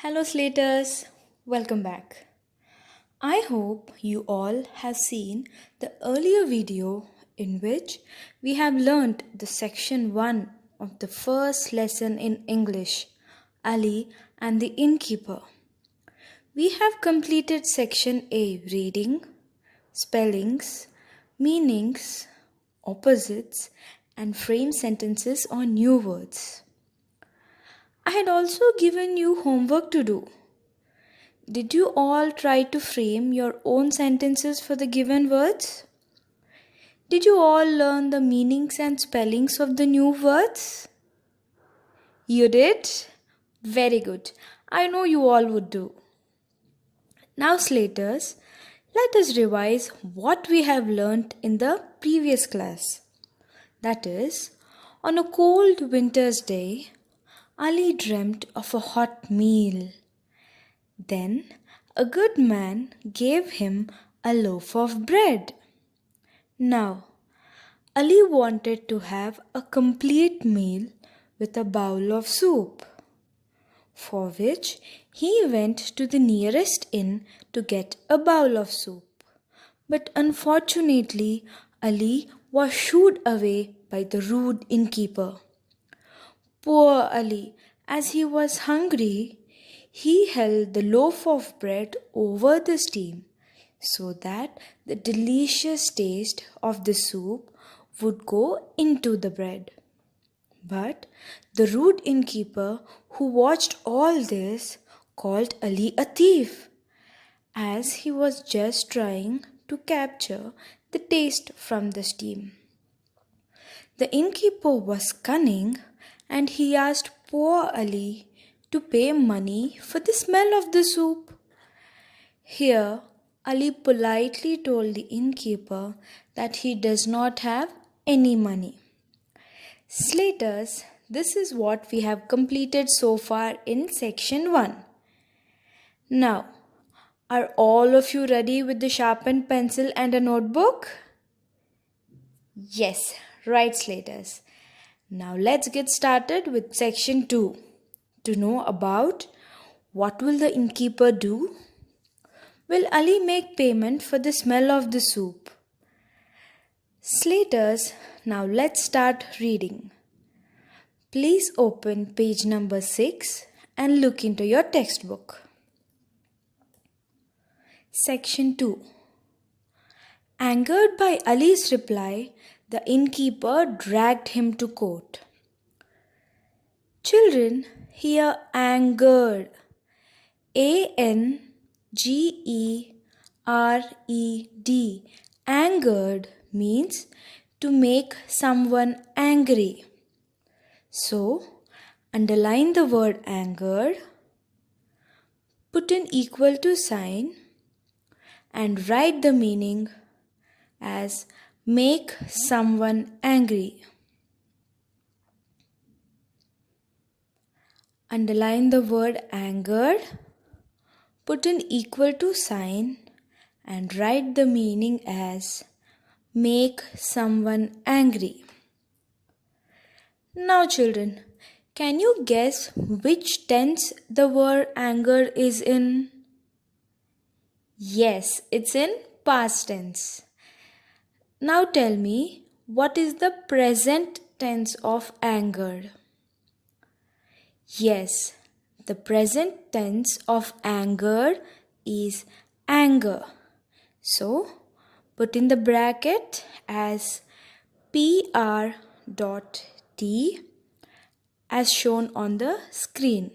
Hello, Slaters. Welcome back. I hope you all have seen the earlier video in which we have learnt the section 1 of the first lesson in English, Ali and the Innkeeper. We have completed section A, reading, spellings, meanings, opposites, and frame sentences or new words. I had also given you homework to do. Did you all try to frame your own sentences for the given words? Did you all learn the meanings and spellings of the new words? You did? Very good. I know you all would do. Now, Slaters, let us revise what we have learnt in the previous class. That is, on a cold winter's day, Ali dreamt of a hot meal. Then a good man gave him a loaf of bread. Now, Ali wanted to have a complete meal with a bowl of soup, for which he went to the nearest inn to get a bowl of soup. But unfortunately, Ali was shooed away by the rude innkeeper. Poor Ali, as he was hungry, he held the loaf of bread over the steam so that the delicious taste of the soup would go into the bread. But the rude innkeeper who watched all this called Ali a thief, as he was just trying to capture the taste from the steam. The innkeeper was cunning, and he asked poor Ali to pay money for the smell of the soup. Here, Ali politely told the innkeeper that he does not have any money. Slaters, this is what we have completed so far in section 1. Now, are all of you ready with the sharpened pencil and a notebook? Yes, right, Slaters. Now let's get started with section 2 to know about what will the innkeeper do? Will Ali make payment for the smell of the soup? Slaters, now let's start reading. Please open page number 6 and look into your textbook. Section 2. Angered by Ali's reply, the innkeeper dragged him to court. Children, hear angered. A-N-G-E-R-E-D. Angered means to make someone angry. So, underline the word angered, put an equal to sign, and write the meaning as make someone angry. Underline the word angered, put an equal to sign, and write the meaning as make someone angry. Now, children, can you guess which tense the word anger is in? Yes, it's in past tense. Now tell me, what is the present tense of angered? Yes, the present tense of angered is anger. So, put in the bracket as PR.T as shown on the screen.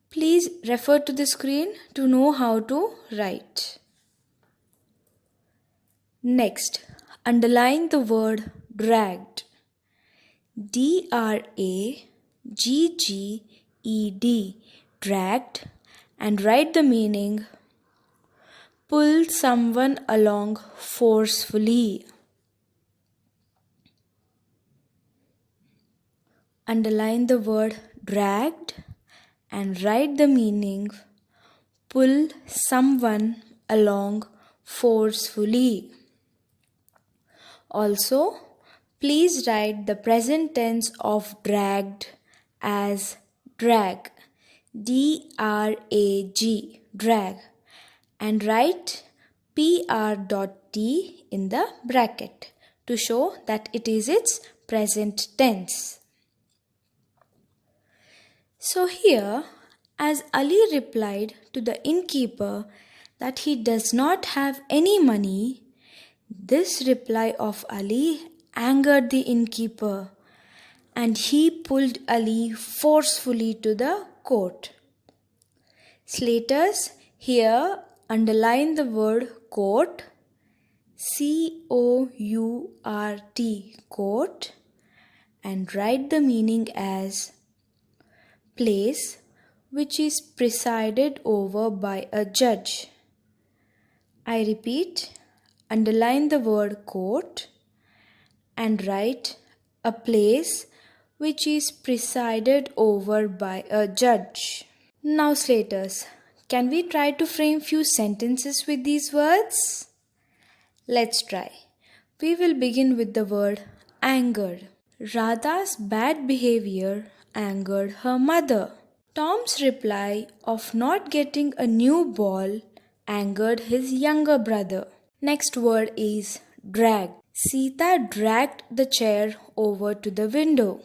Please refer to the screen to know how to write. Next, underline the word dragged. D-R-A-G-G-E-D, dragged, and write the meaning pull someone along forcefully. Underline the word dragged and write the meaning pull someone along forcefully. Also, please write the present tense of dragged as drag, D-R-A-G, drag, and write pr.t in the bracket to show that it is its present tense. So here, as Ali replied to the innkeeper that he does not have any money, this reply of Ali angered the innkeeper, and he pulled Ali forcefully to the court. Slaters, here underline the word court, C-O-U-R-T, court, and write the meaning as place which is presided over by a judge. I repeat, underline the word court and write a place which is presided over by a judge. Now Slaters, can we try to frame few sentences with these words? Let's try. We will begin with the word angered. Radha's bad behavior angered her mother. Tom's reply of not getting a new ball angered his younger brother. Next word is drag. Sita dragged the chair over to the window.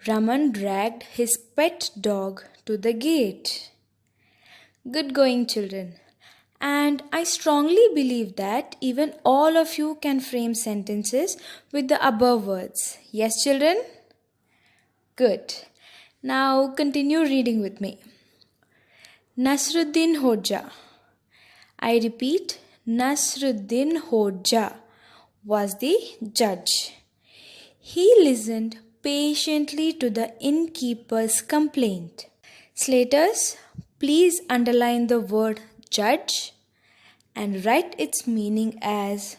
Raman dragged his pet dog to the gate. Good going, children. And I strongly believe that even all of you can frame sentences with the above words. Yes, children? Good. Now continue reading with me. Nasruddin Hoja. I repeat, Nasruddin Hoja was the judge. He listened patiently to the innkeeper's complaint. Slaters, please underline the word judge and write its meaning as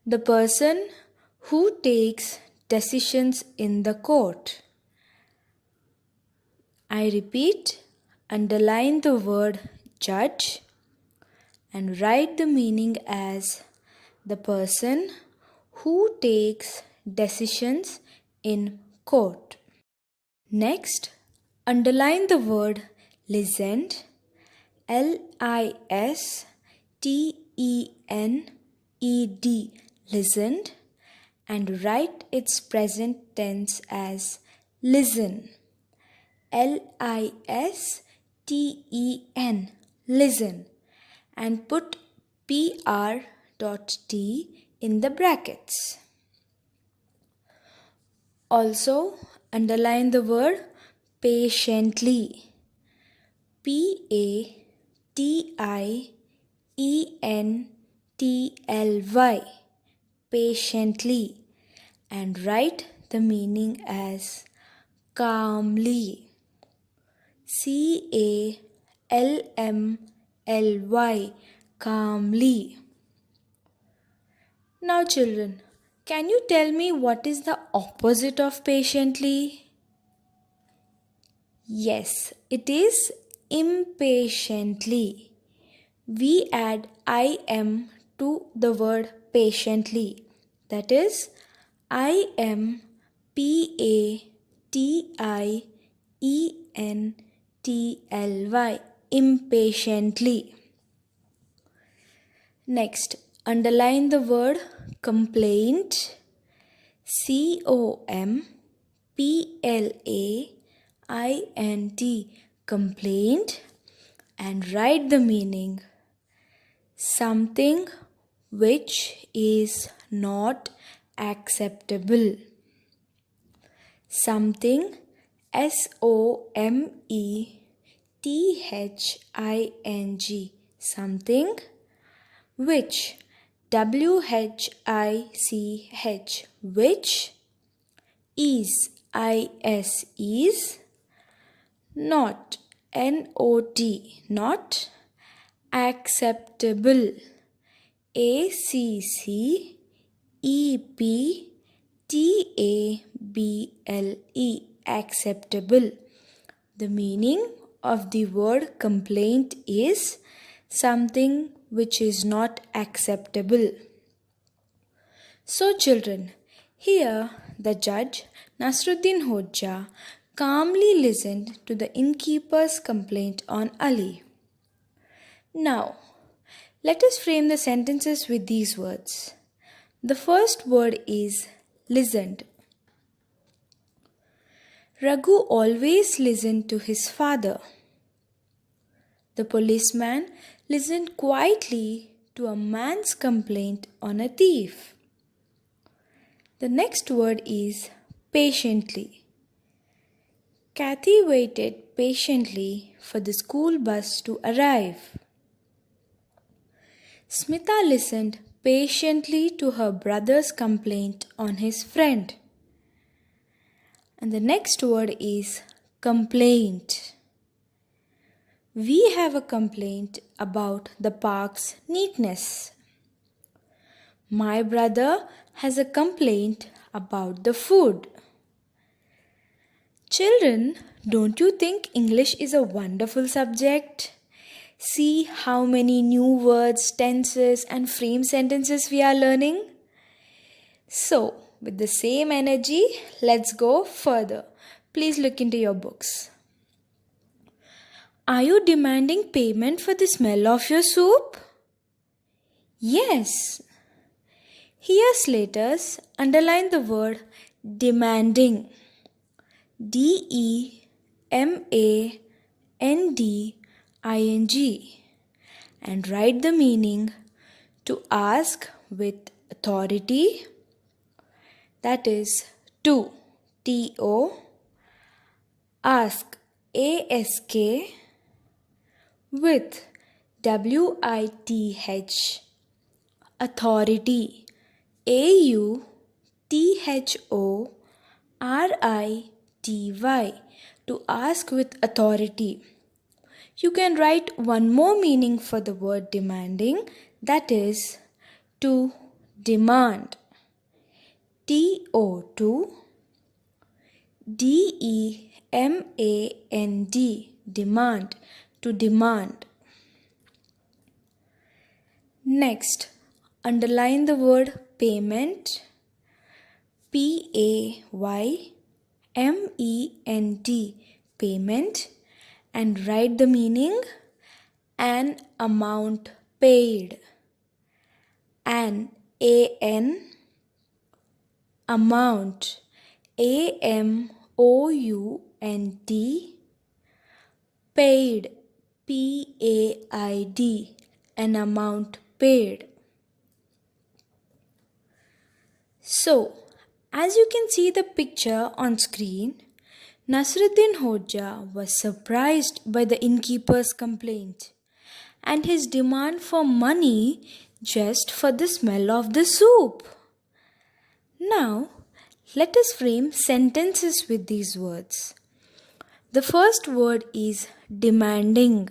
the person who takes decisions in the court. I repeat, underline the word judge and write the meaning as the person who takes decisions in court. Next, underline the word listened, L-I-S-T-E-N-E-D, listened, and write its present tense as listen, L-I-S-T-E-N, listen, and put pr.t in the brackets. Also, underline the word patiently, P-A-T-I-E-N-T-L-Y, patiently, and write the meaning as calmly, C-A-L-M-L-Y, calmly. Now children, can you tell me what is the opposite of patiently? Yes, it is impatiently. We add im to the word patiently. That is, impatiently, impatiently. Next, underline the word complaint, C-O-M-P-L-A-I-N-T, complaint, and write the meaning something which is not acceptable. Something, S-O-M-E-T-H-I-N-G, something which, W-H-I-C-H, which, is, I-S, is, not, N-O-T, not, acceptable, A-C-C-E-P-T-A-B-L-E, acceptable. The meaning of the word complaint is something which is not acceptable. So children, here the judge Nasruddin Hoja calmly listened to the innkeeper's complaint on Ali. Now, let us frame the sentences with these words. The first word is listened. Raghu always listened to his father. The policeman listened quietly to a man's complaint on a thief. The next word is patiently. Kathy waited patiently for the school bus to arrive. Smita listened patiently to her brother's complaint on his friend. And the next word is complaint. We have a complaint about the park's neatness. My brother has a complaint about the food. Children, don't you think English is a wonderful subject? See how many new words, tenses, and frame sentences we are learning? So, with the same energy, let's go further. Please look into your books. Are you demanding payment for the smell of your soup? Yes. Here, Slaters, underline the word demanding. DEMANDING and write the meaning to ask with authority, that is to, T-O, ask, A-S-K, with, W-I-T-H, authority, AUTHORITY, to ask with authority. You can write one more meaning for the word demanding, that is to demand. TO2 DEMAND, demand, to demand. Next, underline the word payment, PAYMENT, payment, and write the meaning, an amount paid. An amount, AMOUNT, paid, PAID, an amount paid. So, as you can see the picture on screen, Nasruddin Hoja was surprised by the innkeeper's complaint and his demand for money just for the smell of the soup. Now, let us frame sentences with these words. The first word is demanding.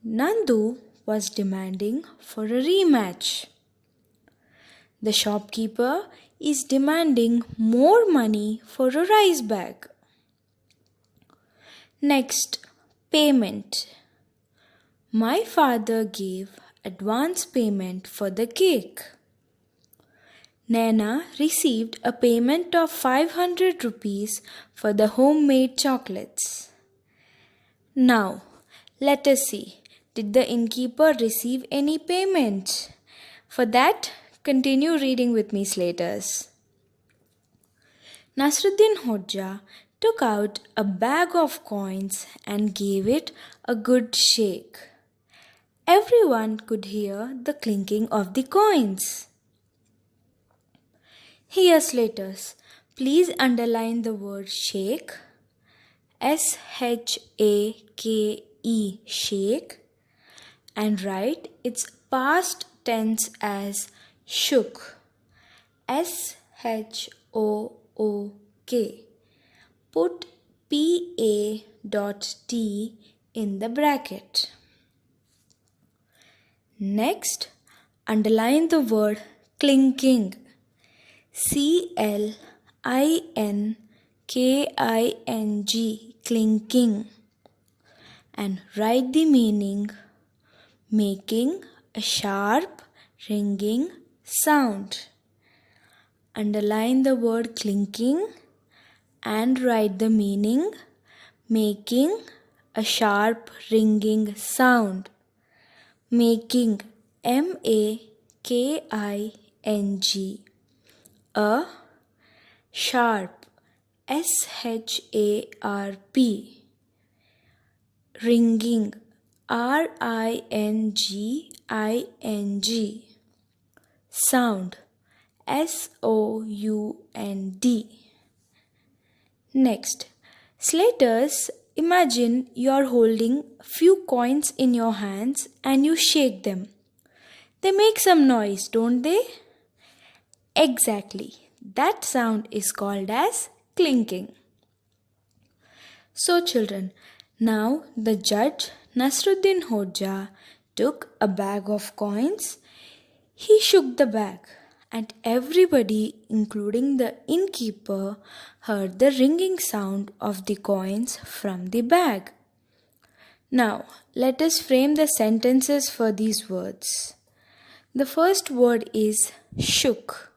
Nandu was demanding for a rematch. The shopkeeper is demanding more money for a rice bag. Next, payment. My father gave advance payment for the cake. Naina received a payment of 500 rupees for the homemade chocolates. Now, let us see. Did the innkeeper receive any payment? For that, continue reading with me, Slaters. Nasruddin Hoja took out a bag of coins and gave it a good shake. Everyone could hear the clinking of the coins. Here, Slaters, please underline the word shake, SHAKE, shake, and write its past tense as shook, SHOOK. Put PA.T in the bracket. Next, underline the word clinking, CLINKING, clinking, and write the meaning, making a sharp ringing sound. Underline the word clinking and write the meaning, making a sharp ringing sound. Making, M-A-K-I-N-G. A sharp, S-H-A-R-P. Ringing, R-I-N-G-I-N-G. Sound, S-O-U-N-D. Next, slaters, imagine you're holding few coins in your hands and you shake them. They make some noise, don't they? Exactly. That sound is called as clinking. So children, now the judge Nasruddin Hoja took a bag of coins. He shook the bag and everybody, including the innkeeper, heard the ringing sound of the coins from the bag. Now, let us frame the sentences for these words. The first word is shook.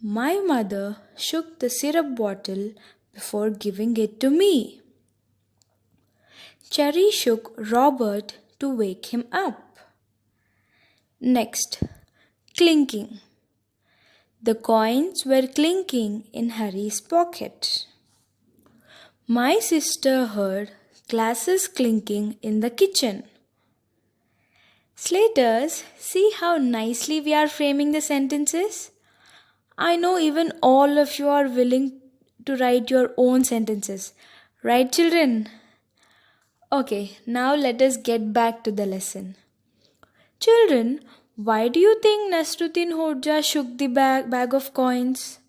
My mother shook the syrup bottle before giving it to me. Cherry shook Robert to wake him up. Next, clinking. The coins were clinking in Harry's pocket. My sister heard glasses clinking in the kitchen. Slaters, see how nicely we are framing the sentences? I know even all of you are willing to write your own sentences. Right, children? Okay, now let us get back to the lesson. Children, why do you think Nasruddin Hoja shook the bag of coins?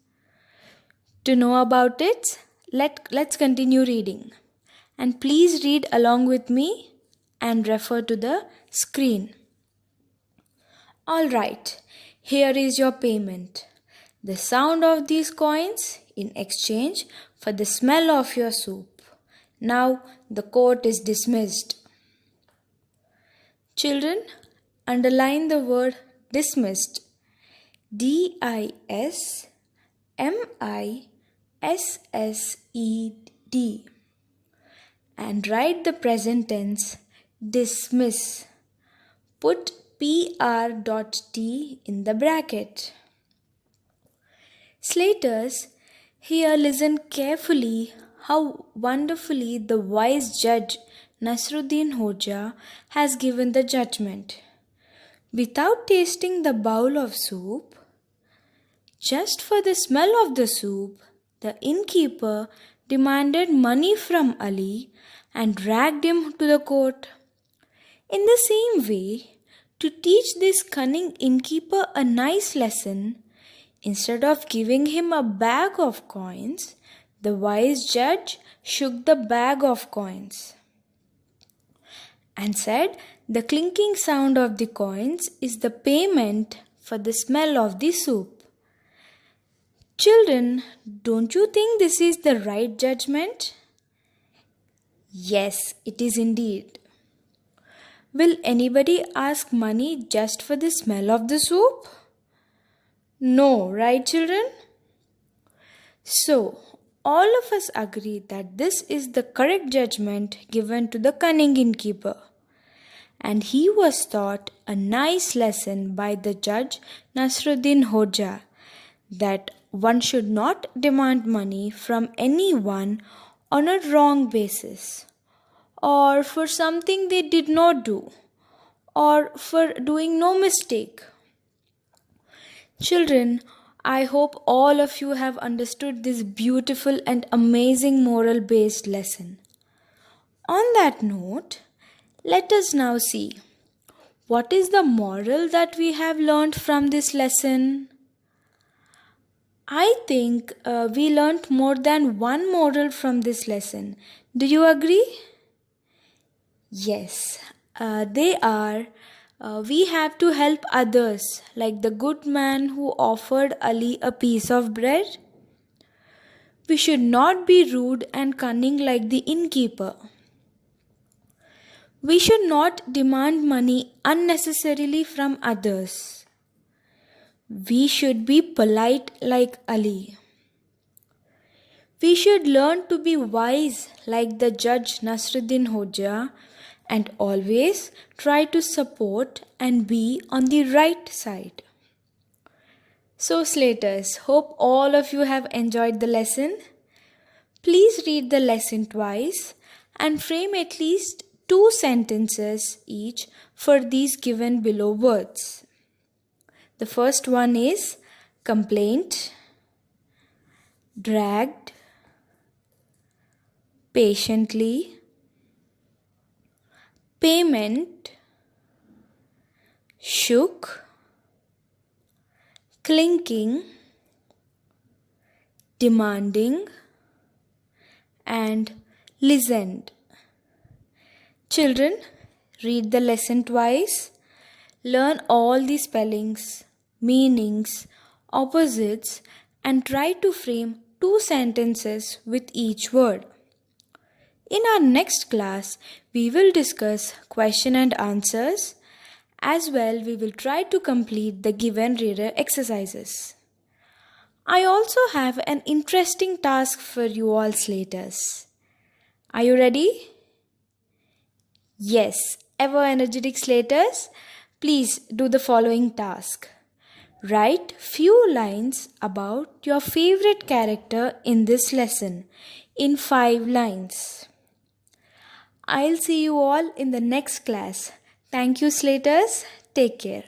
To know about it, let's continue reading. And please read along with me and refer to the screen. Alright, here is your payment. The sound of these coins in exchange for the smell of your soup. Now the court is dismissed. Children, underline the word dismissed. D-I-S-M-I-S-S-E-D. And write the present tense dismiss. Put PR.T in the bracket. Slaters, here listen carefully how wonderfully the wise judge Nasruddin Hoja has given the judgment. Without tasting the bowl of soup, just for the smell of the soup, the innkeeper demanded money from Ali and dragged him to the court. In the same way, to teach this cunning innkeeper a nice lesson, instead of giving him a bag of coins, the wise judge shook the bag of coins and said the clinking sound of the coins is the payment for the smell of the soup. Children, don't you think this is the right judgment? Yes, it is indeed. Will anybody ask money just for the smell of the soup? No, right children? So, all of us agree that this is the correct judgment given to the cunning innkeeper. And he was taught a nice lesson by the judge Nasruddin Hoja that one should not demand money from anyone on a wrong basis, or for something they did not do, or for doing no mistake. Children, I hope all of you have understood this beautiful and amazing moral-based lesson. On that note, let us now see what is the moral that we have learned from this lesson. I think we learnt more than one moral from this lesson. Do you agree? Yes, they are. We have to help others, like the good man who offered Ali a piece of bread. We should not be rude and cunning like the innkeeper. We should not demand money unnecessarily from others. We should be polite like Ali. We should learn to be wise like the Judge Nasruddin Hoja and always try to support and be on the right side. So, Slaters, hope all of you have enjoyed the lesson. Please read the lesson twice and frame at least 2 sentences each for these given below words. The first one is complaint, dragged, patiently, payment, shook, clinking, demanding, and listened. Children, read the lesson twice, learn all the spellings, meanings, opposites, and try to frame 2 sentences with each word. In our next class, we will discuss question and answers. As well, we will try to complete the given reader exercises. I also have an interesting task for you all Slaters. Are you ready? Yes, ever energetic Slaters, please do the following task. Write few lines about your favorite character in this lesson in 5 lines. I'll see you all in the next class. Thank you, Slaters. Take care.